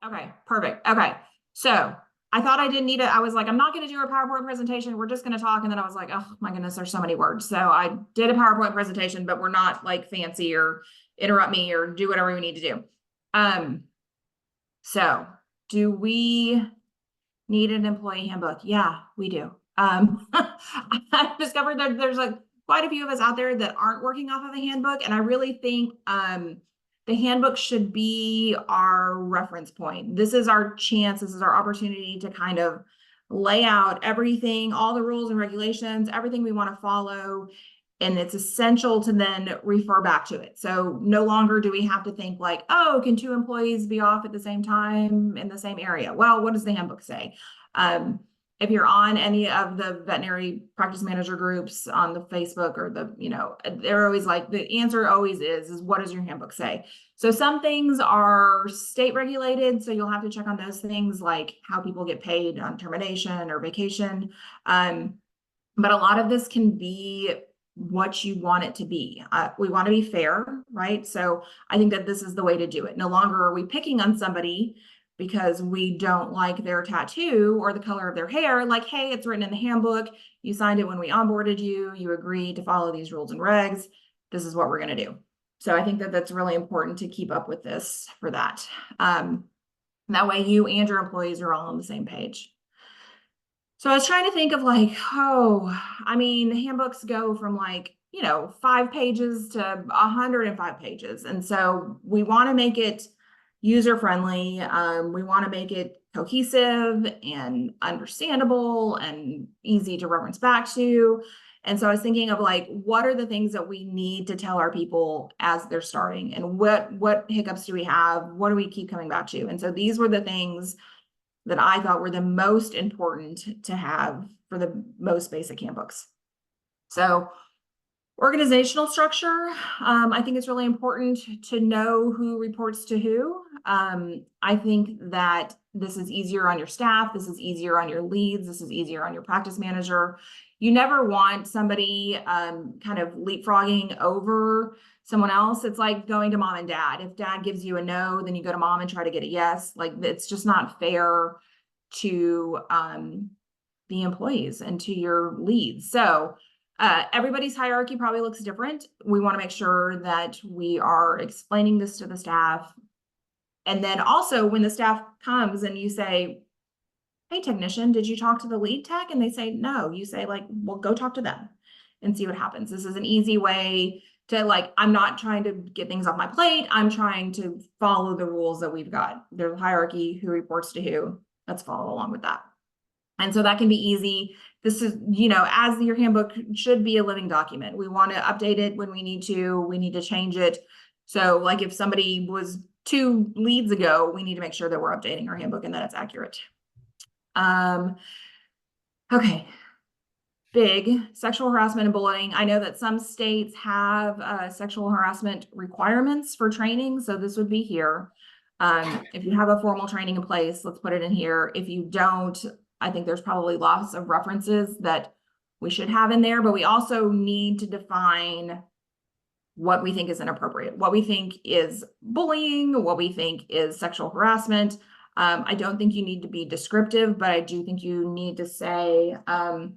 Okay, perfect. Okay. So I thought I didn't need it. I was like, I'm not going to do a PowerPoint presentation. We're just going to talk. And then I was like, oh my goodness, there's so many words. So I did a PowerPoint presentation, but we're not like fancy or interrupt me or do whatever we need to do. So do we need an employee handbook? Yeah, we do. I've discovered that there's like quite a few of us out there that aren't working off of a handbook. And I really think the handbook should be our reference point. This is our chance. This is our opportunity to kind of lay out everything, all the rules and regulations, everything we want to follow. And it's essential to then refer back to it. So no longer do we have to think like, oh, can two employees be off at the same time in the same area? Well, what does the handbook say? If you're on any of the veterinary practice manager groups on the Facebook or they're always like, the answer always is what does your handbook say? So some things are state regulated. So you'll have to check on those things like how people get paid on termination or vacation. But a lot of this can be what you want it to be. We want to be fair, right? So I think that this is the way to do it. No longer are we picking on somebody because we don't like their tattoo or the color of their hair. Like, hey, it's written in the handbook. You signed it when we onboarded you. You agreed to follow these rules and regs. This is what we're going to do. So I think that that's really important to keep up with this for that. That way you and your employees are all on the same page. So I was trying to think of like, handbooks go from 5 pages to 105 pages. And so we want to make it user-friendly. We want to make it cohesive and understandable and easy to reference back to. And so I was thinking of like, what are the things that we need to tell our people as they're starting, and what hiccups do we have? What do we keep coming back to? And so these were the things that I thought were the most important to have for the most basic handbooks. So organizational structure, I think it's really important to know who reports to who. I think that this is easier on your staff. This is easier on your leads. This is easier on your practice manager. You never want somebody kind of leapfrogging over someone else. It's like going to mom and dad. If dad gives you a no, then you go to mom and try to get a yes. Like, it's just not fair to the employees and to your leads. So everybody's hierarchy probably looks different. We want to make sure that we are explaining this to the staff. And then also when the staff comes and you say, hey, technician, did you talk to the lead tech? And they say, no, you say like, well, go talk to them and see what happens. This is an easy way to I'm not trying to get things off my plate. I'm trying to follow the rules that we've got. There's hierarchy, who reports to who. Let's follow along with that. And so that can be easy. This is, as your handbook should be a living document. We want to update it when we need to change it. So like if somebody was 2 leads ago, we need to make sure that we're updating our handbook and that it's accurate. Okay. Big sexual harassment and bullying. I know that some states have sexual harassment requirements for training. So this would be here. If you have a formal training in place, let's put it in here. If you don't, I think there's probably lots of references that we should have in there, but we also need to define what we think is inappropriate, what we think is bullying, what we think is sexual harassment. I don't think you need to be descriptive, but I do think you need to say, let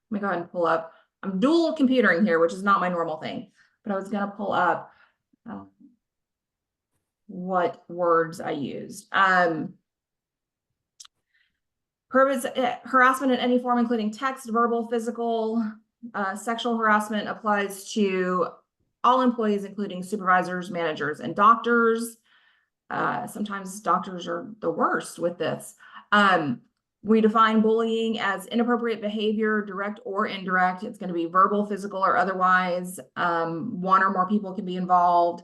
me go ahead and pull up. I'm dual computering here, which is not my normal thing, but I was going to pull up what words I used. Harassment in any form, including text, verbal, physical, sexual harassment applies to all employees, including supervisors, managers, and doctors. Sometimes doctors are the worst with this. We define bullying as inappropriate behavior, direct or indirect. It's going to be verbal, physical, or otherwise. 1 or more people can be involved.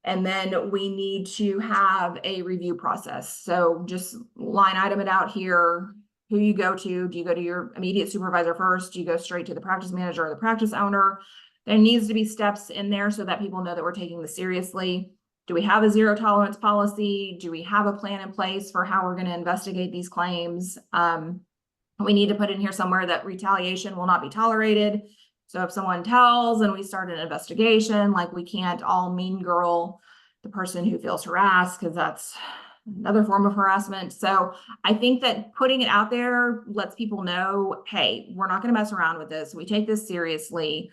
And then we need to have a review process. So just line item it out here, who you go to. Do you go to your immediate supervisor first? Do you go straight to the practice manager or the practice owner? There needs to be steps in there so that people know that we're taking this seriously. Do we have a 0 tolerance policy? Do we have a plan in place for how we're going to investigate these claims? We need to put in here somewhere that retaliation will not be tolerated. So if someone tells and we start an investigation, like we can't all mean girl the person who feels harassed, because that's another form of harassment. So I think that putting it out there lets people know, hey, we're not going to mess around with this. We take this seriously.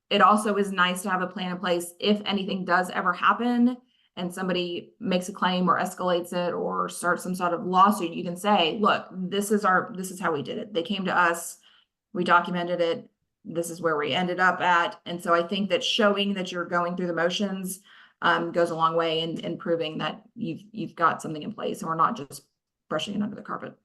It also is nice to have a plan in place if anything does ever happen and somebody makes a claim or escalates it or starts some sort of lawsuit. You can say, look, this is how we did it. They came to us, we documented it, this is where we ended up at. And so I think that showing that you're going through the motions goes a long way in proving that you've got something in place and we're not just brushing it under the carpet.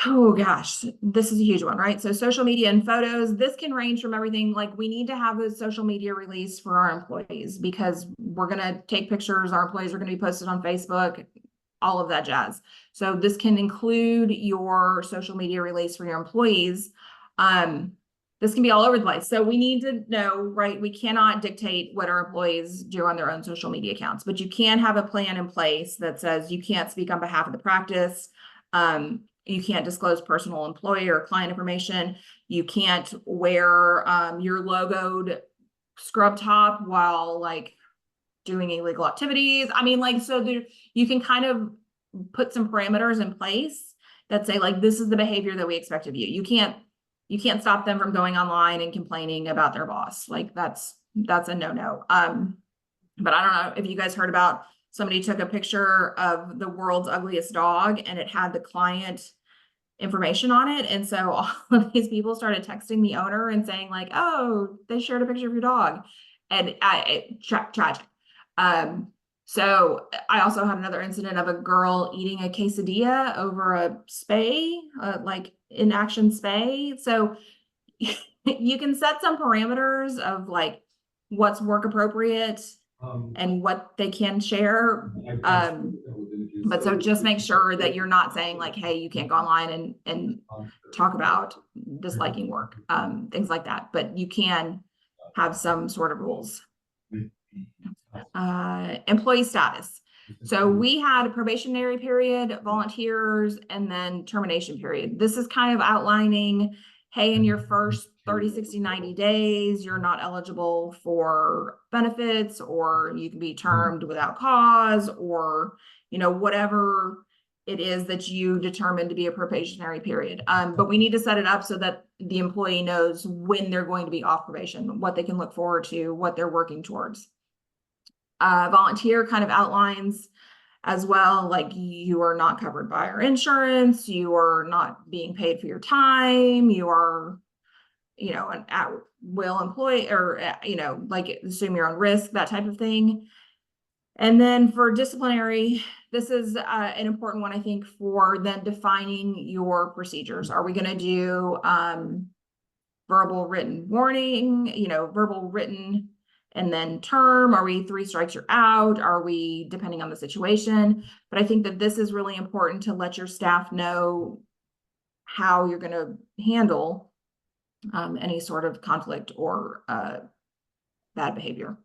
Oh gosh, this is a huge one, right? So social media and photos, this can range from everything. Like we need to have a social media release for our employees because we're going to take pictures. Our employees are going to be posted on Facebook, all of that jazz. So this can include your social media release for your employees. This can be all over the place. So we need to know, right? We cannot dictate what our employees do on their own social media accounts, but you can have a plan in place that says you can't speak on behalf of the practice. You can't disclose personal employee or client information. You can't wear your logoed scrub top while like doing illegal activities. I mean, like, so there, you can kind of put some parameters in place that say like, this is the behavior that we expect of you. You can't stop them from going online and complaining about their boss. Like that's a no-no. But I don't know if you guys heard about somebody took a picture of the world's ugliest dog and it had the client information on it. And so all of these people started texting the owner and saying like, oh, they shared a picture of your dog. And tragic. So I also had another incident of a girl eating a quesadilla over a spay, like inaction spay. So you can set some parameters of like what's work appropriate and what they can share. But so just make sure that you're not saying like, hey, you can't go online and talk about disliking work, things like that. But you can have some sort of rules. Employee status. So we had a probationary period, volunteers, and then termination period. This is kind of outlining, hey, in your first 30, 60, 90 days, you're not eligible for benefits, or you can be termed without cause, or, you know, whatever it is that you determine to be a probationary period. But we need to set it up so that the employee knows when they're going to be off probation, what they can look forward to, what they're working towards. Volunteer kind of outlines as well, like you are not covered by our insurance, you are not being paid for your time, you are, you know, an at-will employee, or, you know, like assume your own risk, that type of thing. And then for disciplinary, this is an important one, I think, for then defining your procedures. Are we going to do verbal, written warning, you know, verbal, written, and then term? Are we 3 strikes you're out? Are we, depending on the situation? But I think that this is really important to let your staff know how you're going to handle any sort of conflict or bad behavior.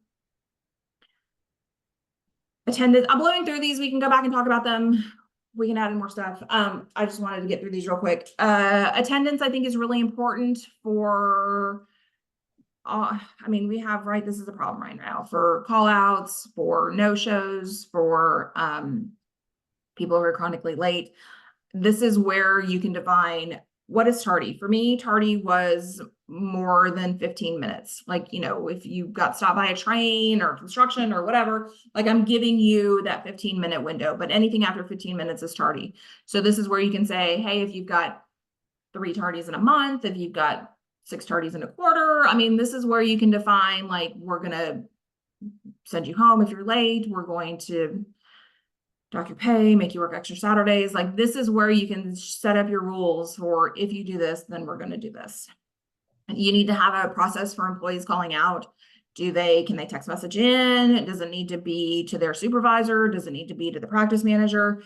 Attendance, I'm blowing through these. We can go back and talk about them. We can add in more stuff. I just wanted to get through these real quick. Attendance, I think, is really important for I mean, we have, right, this is a problem right now for call outs, for no-shows, for people who are chronically late. This is where you can define what is tardy. For me, tardy was more than 15 minutes. Like, you know, if you got stopped by a train or construction or whatever, like I'm giving you that 15-minute window, but anything after 15 minutes is tardy. So this is where you can say, hey, if you've got 3 tardies in a month, if you've got 6 tardies in a quarter, I mean, this is where you can define, like, we're going to send you home if you're late. We're going to dock your pay, make you work extra Saturdays. Like, this is where you can set up your rules for, if you do this, then we're going to do this. You need to have a process for employees calling out. Can they text message in? Does it need to be to their supervisor? Does it need to be to the practice manager?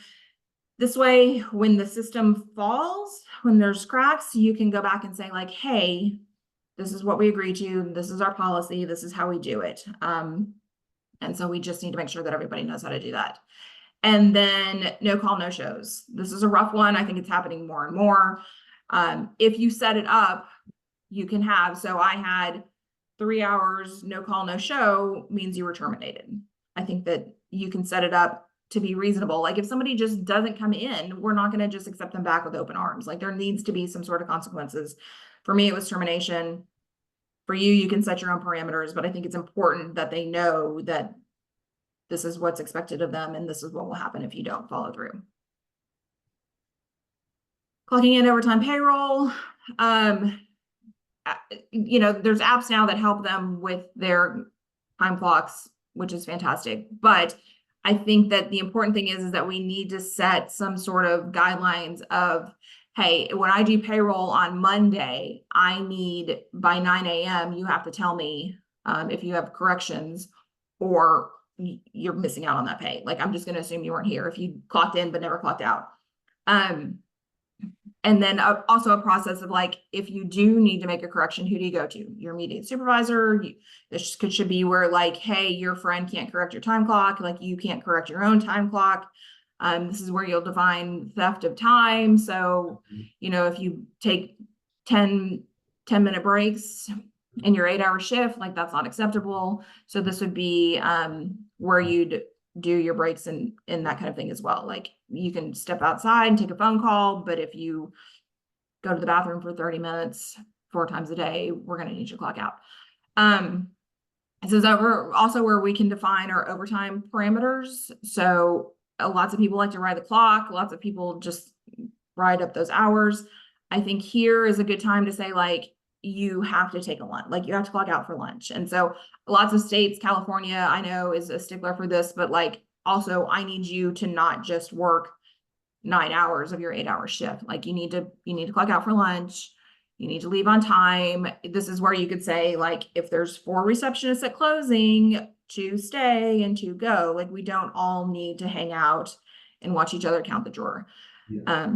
This way, when the system falls, when there's cracks, you can go back and say like, hey, this is what we agreed to. This is our policy. This is how we do it. And so we just need to make sure that everybody knows how to do that. And then no call, no shows. This is a rough one. I think it's happening more and more. If you set it up, you can have, so I had 3 hours, no call, no show means you were terminated. I think that you can set it up to be reasonable. Like if somebody just doesn't come in, we're not going to just accept them back with open arms. Like there needs to be some sort of consequences. For me, it was termination. For you, you can set your own parameters, but I think it's important that they know that this is what's expected of them and this is what will happen if you don't follow through. Clocking in overtime payroll. There's apps now that help them with their time clocks, which is fantastic. But I think that the important thing is that we need to set some sort of guidelines of, hey, when I do payroll on Monday, I need by 9 a.m., you have to tell me if you have corrections or you're missing out on that pay. Like, I'm just going to assume you weren't here if you clocked in but never clocked out. And then also a process of like, if you do need to make a correction, who do you go to? Your immediate supervisor. This should be where like, hey, your friend can't correct your time clock. Like you can't correct your own time clock. This is where you'll define theft of time. So, if you take 10-minute breaks in your 8-hour shift, like that's not acceptable. So this would be where you'd do your breaks and that kind of thing as well. Like you can step outside and take a phone call, but if you go to the bathroom for 30 minutes, 4 times a day, we're going to need you to clock out. So is that also where we can define our overtime parameters. So lots of people like to ride the clock. Lots of people just ride up those hours. I think here is a good time to say like, you have to take a lunch, like you have to clock out for lunch. And so lots of states, California, I know is a stickler for this, but like also I need you to not just work 9 hours of your 8-hour shift. Like you need to clock out for lunch. You need to leave on time. This is where you could say like, if there's 4 receptionists at closing, 2 stay and 2 go. Like we don't all need to hang out and watch each other count the drawer. Yeah.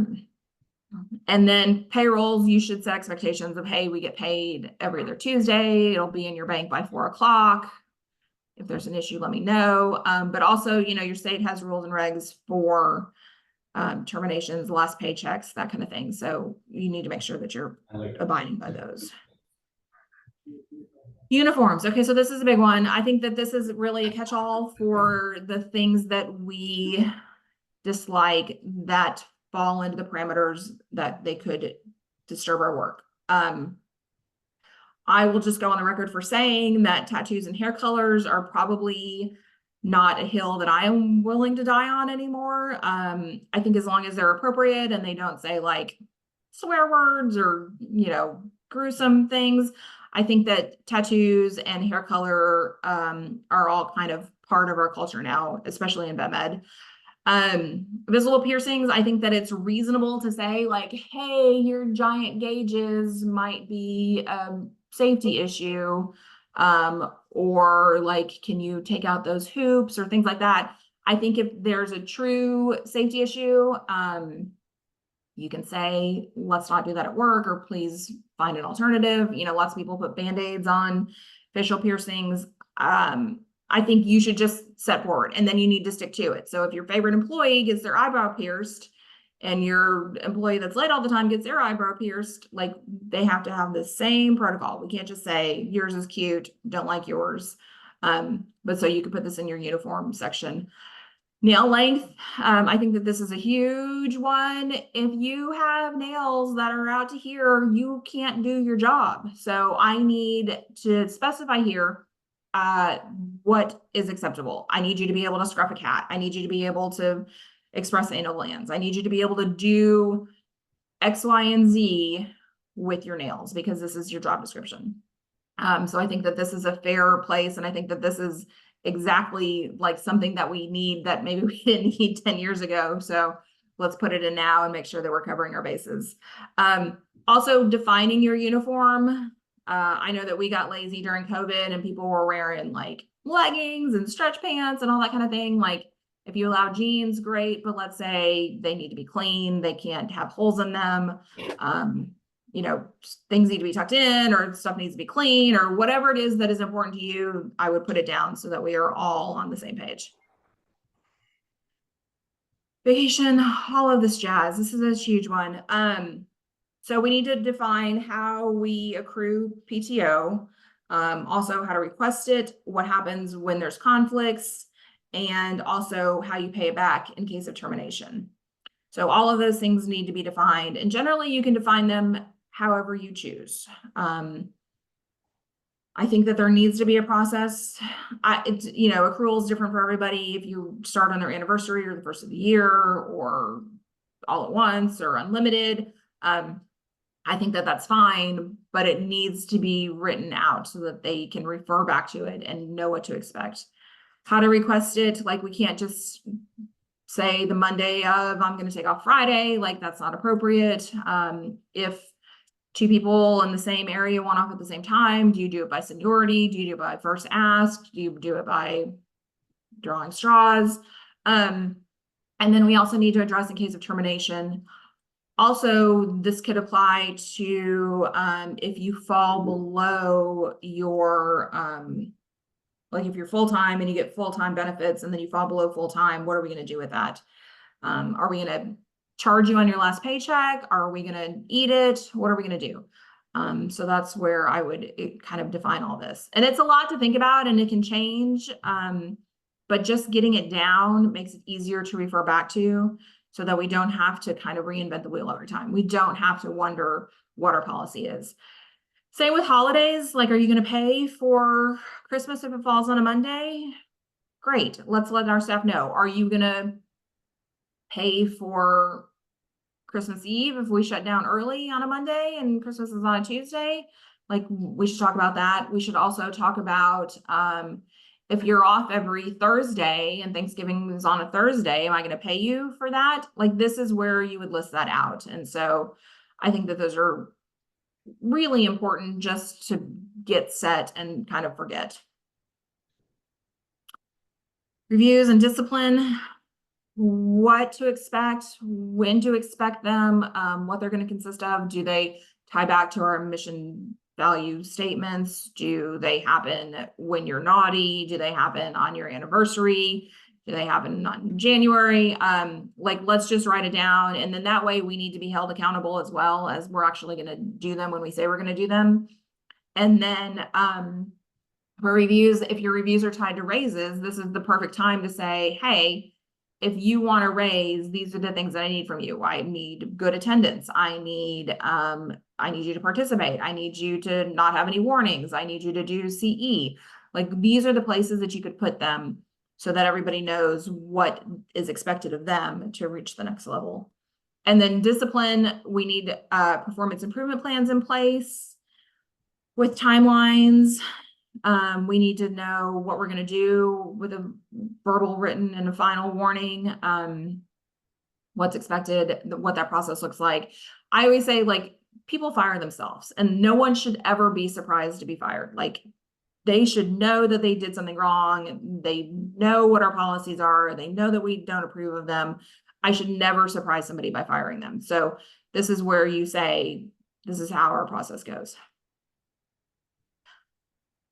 And then payrolls, you should set expectations of, hey, we get paid every other Tuesday. It'll be in your bank by 4 o'clock. If there's an issue, let me know. But also, your state has rules and regs for terminations, last paychecks, that kind of thing. So you need to make sure that you're abiding by those. Uniforms. Okay, so this is a big one. I think that this is really a catch-all for the things that we dislike that fall into the parameters that they could disturb our work. I will just go on the record for saying that tattoos and hair colors are probably not a hill that I am willing to die on anymore. I think as long as they're appropriate and they don't say like swear words or, gruesome things, I think that tattoos and hair color are all kind of part of our culture now, especially in vet med. Visible piercings, I think that it's reasonable to say like, hey, your giant gauges might be a safety issue, or like, can you take out those hoops or things like that. I think if there's a true safety issue, you can say, let's not do that at work, or please find an alternative. Lots of people put Band-Aids on facial piercings. I think you should just set forward and then you need to stick to it. So if your favorite employee gets their eyebrow pierced and your employee that's late all the time gets their eyebrow pierced, like they have to have the same protocol. We can't just say yours is cute, don't like yours. But so you could put this in your uniform section. Nail length. I think that this is a huge one. If you have nails that are out to here, you can't do your job. So I need to specify here what is acceptable. I need you to be able to scruff a cat. I need you to be able to express anal glands. I need you to be able to do X, Y, and Z with your nails because this is your job description. So I think that this is a fair place. And I think that this is exactly like something that we need that maybe we didn't need 10 years ago. So let's put it in now and make sure that we're covering our bases. Also defining your uniform. I know that we got lazy during COVID and people were wearing like leggings and stretch pants and all that kind of thing. Like if you allow jeans, great, but let's say they need to be clean. They can't have holes in them. Things need to be tucked in or stuff needs to be clean or whatever it is that is important to you. I would put it down so that we are all on the same page. Vacation, all of this jazz. This is a huge one. So we need to define how we accrue PTO, also how to request it, what happens when there's conflicts, and also how you pay it back in case of termination. So all of those things need to be defined, and generally you can define them however you choose. I think that there needs to be a process. Accrual is different for everybody. If you start on their anniversary or the first of the year or all at once or unlimited, I think that that's fine, but it needs to be written out so that they can refer back to it and know what to expect. How to request it, like we can't just say the Monday of I'm going to take off Friday, like that's not appropriate. If two people in the same area want off at the same time, do you do it by seniority? Do you do it by first ask? Do you do it by drawing straws? And then we also need to address in case of termination. Also, this could apply to if you fall below your, like if you're full-time and you get full-time benefits and then you fall below full-time, what are we going to do with that? Are we going to charge you on your last paycheck? Are we going to eat it? What are we going to do? So that's where I would kind of define all this. And it's a lot to think about and it can change. But just getting it down makes it easier to refer back to so that we don't have to kind of reinvent the wheel every time. We don't have to wonder what our policy is. Same with holidays. Like, are you going to pay for Christmas if it falls on a Monday? Great. Let's let our staff know. Are you going to pay for Christmas Eve if we shut down early on a Monday and Christmas is on a Tuesday? Like, we should talk about that. We should also talk about if you're off every Thursday and Thanksgiving is on a Thursday, am I going to pay you for that? Like, this is where you would list that out. And so I think that those are really important just to get set and kind of forget. Reviews and discipline, what to expect, when to expect them, what they're going to consist of. Do they tie back to our mission value statements? Do they happen when you're naughty? Do they happen on your anniversary? Do they happen in January? Like, let's just write it down. And then that way we need to be held accountable as well as we're actually going to do them when we say we're going to do them. And then for reviews, if your reviews are tied to raises, this is the perfect time to say, hey, if you want a raise, these are the things that I need from you. I need good attendance. I need you to participate. I need you to not have any warnings. I need you to do CE. Like, these are the places that you could put them so that everybody knows what is expected of them to reach the next level. And then discipline, we need performance improvement plans in place with timelines. We need to know what we're going to do with a verbal, written, and a final warning, what's expected, what that process looks like. I always say, like, people fire themselves and no one should ever be surprised to be fired. Like, they should know that they did something wrong. They know what our policies are. They know that we don't approve of them. I should never surprise somebody by firing them. So this is where you say, this is how our process goes.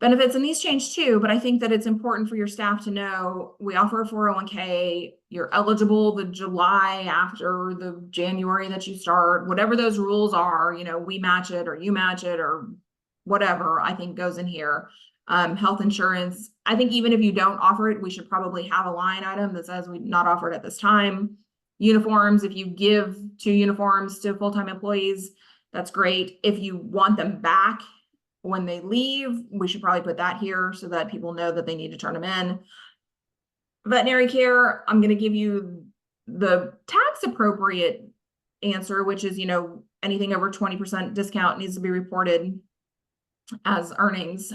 Benefits, and these change too, but I think that it's important for your staff to know we offer a 401k. You're eligible the July after the January that you start, whatever those rules are, we match it or you match it or whatever I think goes in here. Health insurance, I think even if you don't offer it, we should probably have a line item that says we not offer it at this time. Uniforms, if you give 2 uniforms to full-time employees, that's great. If you want them back when they leave, we should probably put that here so that people know that they need to turn them in. Veterinary care, I'm going to give you the tax appropriate answer, which is, anything over 20% discount needs to be reported as earnings.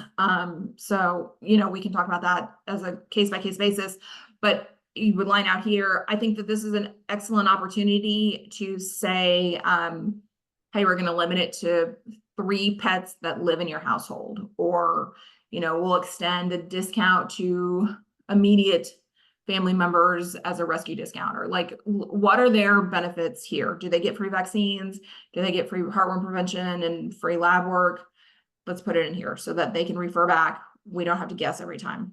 So, we can talk about that as a case-by-case basis, but you would line out here. I think that this is an excellent opportunity to say, hey, we're going to limit it to 3 pets that live in your household, or, we'll extend a discount to immediate family members as a rescue discount, or like, what are their benefits here? Do they get free vaccines? Do they get free heartworm prevention and free lab work? Let's put it in here so that they can refer back. We don't have to guess every time.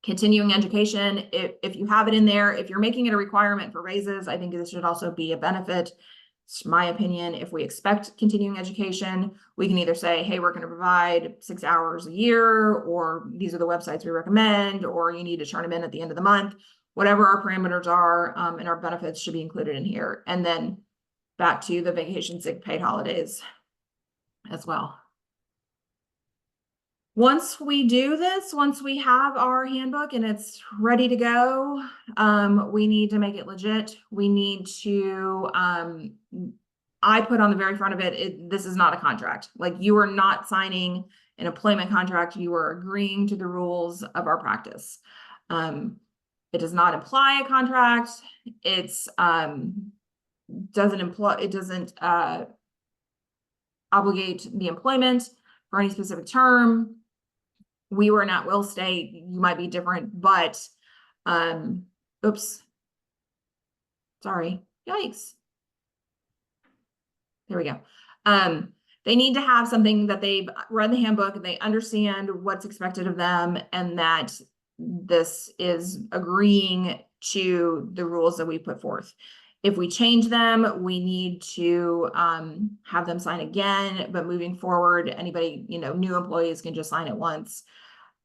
Continuing education, if you have it in there, if you're making it a requirement for raises, I think this should also be a benefit. It's my opinion, if we expect continuing education, we can either say, hey, we're going to provide 6 hours a year, or these are the websites we recommend, or you need to turn them in at the end of the month. Whatever our parameters are, and our benefits should be included in here. And then back to the vacation, sick, paid holidays as well. Once we do this, once we have our handbook and it's ready to go, we need to make it legit. We need to, I put on the very front of it, this is not a contract. Like, you are not signing an employment contract. You are agreeing to the rules of our practice. It does not imply a contract. It's, it doesn't obligate the employment for any specific term. We were an at-will state, you might be different, but, oops, sorry, yikes. There we go. They need to have something that they've read the handbook, they understand what's expected of them, and that this is agreeing to the rules that we put forth. If we change them, we need to have them sign again, but moving forward, anybody, new employees can just sign it once.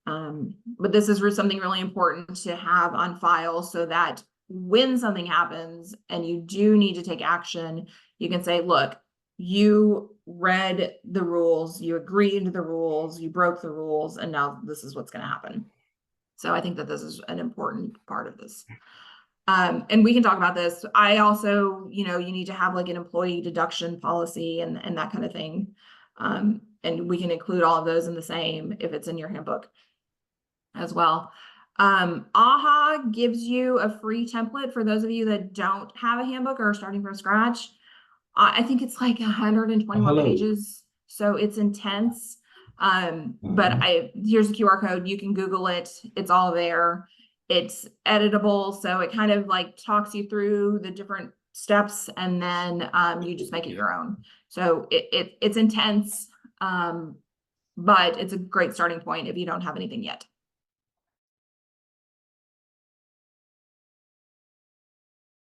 But this is something really important to have on file, so that when something happens and you do need to take action, you can say, look, you read the rules, you agreed to the rules, you broke the rules, and now this is what's going to happen. So I think that this is an important part of this. And we can talk about this. I also, you need to have like an employee deduction policy and that kind of thing. And we can include all of those in the same if it's in your handbook as well. AHA gives you a free template for those of you that don't have a handbook or are starting from scratch. I think it's like 121 pages, so it's intense. But here's the QR code. You can Google it. It's all there. It's editable, so it kind of like talks you through the different steps, and then you just make it your own. So it's intense, but it's a great starting point if you don't have anything yet.